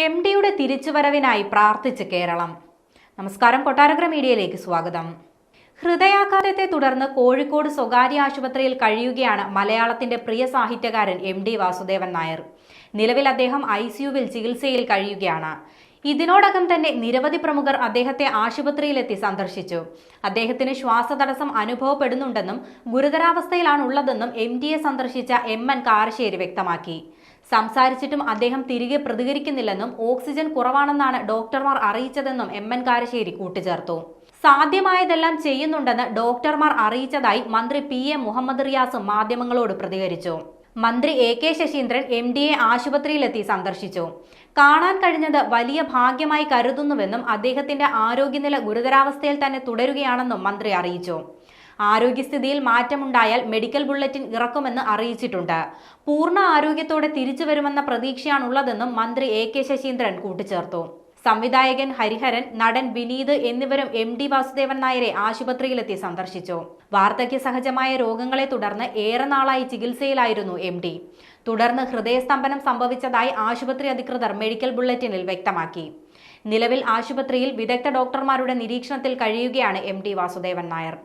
എം.ഡിയുടെ തിരിച്ചുവരവിനായി പ്രാർത്ഥിച്ച് കേരളം. നമസ്കാരം, കൊട്ടാരക്കര മീഡിയയിലേക്ക് സ്വാഗതം. ഹൃദയാഘാതത്തെ തുടർന്ന് കോഴിക്കോട് സ്വകാര്യ ആശുപത്രിയിൽ കഴിയുകയാണ് മലയാളത്തിന്റെ പ്രിയ സാഹിത്യകാരൻ എം.ഡി. വാസുദേവൻ നായർ. നിലവിൽ അദ്ദേഹം ICUവിൽ ചികിത്സയിൽ കഴിയുകയാണ്. ഇതിനോടകം തന്നെ നിരവധി പ്രമുഖർ അദ്ദേഹത്തെ ആശുപത്രിയിലെത്തി സന്ദർശിച്ചു. അദ്ദേഹത്തിന് ശ്വാസതടസ്സം അനുഭവപ്പെടുന്നുണ്ടെന്നും ഗുരുതരാവസ്ഥയിലാണുള്ളതെന്നും എം.ഡിയെ സന്ദർശിച്ച M.N. കാരശ്ശേരി വ്യക്തമാക്കി. സംസാരിച്ചിട്ടും അദ്ദേഹം തിരികെ പ്രതികരിക്കുന്നില്ലെന്നും ഓക്സിജൻ കുറവാണെന്നാണ് ഡോക്ടർമാർ അറിയിച്ചതെന്നും M.N. കാരശ്ശേരി കൂട്ടിച്ചേർത്തു. സാധ്യമായതെല്ലാം ചെയ്യുന്നുണ്ടെന്ന് ഡോക്ടർമാർ അറിയിച്ചതായി മന്ത്രി P.A. മുഹമ്മദ് റിയാസ് മാധ്യമങ്ങളോട് പ്രതികരിച്ചു. മന്ത്രി A.K. ശശീന്ദ്രൻ എം.ഡിയെ ആശുപത്രിയിലെത്തി സന്ദർശിച്ചു. കാണാൻ കഴിഞ്ഞത് വലിയ ഭാഗ്യമായി കരുതുന്നുവെന്നും അദ്ദേഹത്തിന്റെ ആരോഗ്യനില ഗുരുതരാവസ്ഥയിൽ തന്നെ തുടരുകയാണെന്നും മന്ത്രി അറിയിച്ചു. ആരോഗ്യസ്ഥിതിയിൽ മാറ്റമുണ്ടായാൽ മെഡിക്കൽ ബുള്ളറ്റിൻ ഇറക്കുമെന്ന് അറിയിച്ചിട്ടുണ്ട്. പൂർണ്ണ ആരോഗ്യത്തോടെ തിരിച്ചു വരുമെന്ന പ്രതീക്ഷയാണുള്ളതെന്നും മന്ത്രി A.K. ശശീന്ദ്രൻ കൂട്ടിച്ചേർത്തു. സംവിധായകൻ ഹരിഹരൻ, നടൻ വിനീത് എന്നിവരും എം.ഡി. വാസുദേവൻ നായരെ ആശുപത്രിയിലെത്തി സന്ദർശിച്ചു. വാർദ്ധക്യ സഹജമായ രോഗങ്ങളെ തുടർന്ന് ഏറെ നാളായി ചികിത്സയിലായിരുന്നു എം.ഡി. തുടർന്ന് ഹൃദയസ്തംഭനം സംഭവിച്ചതായി ആശുപത്രി അധികൃതർ മെഡിക്കൽ ബുള്ളറ്റിനിൽ വ്യക്തമാക്കി. നിലവിൽ ആശുപത്രിയിൽ വിദഗ്ധ ഡോക്ടർമാരുടെ നിരീക്ഷണത്തിൽ കഴിയുകയാണ് എം.ഡി. വാസുദേവൻ നായർ.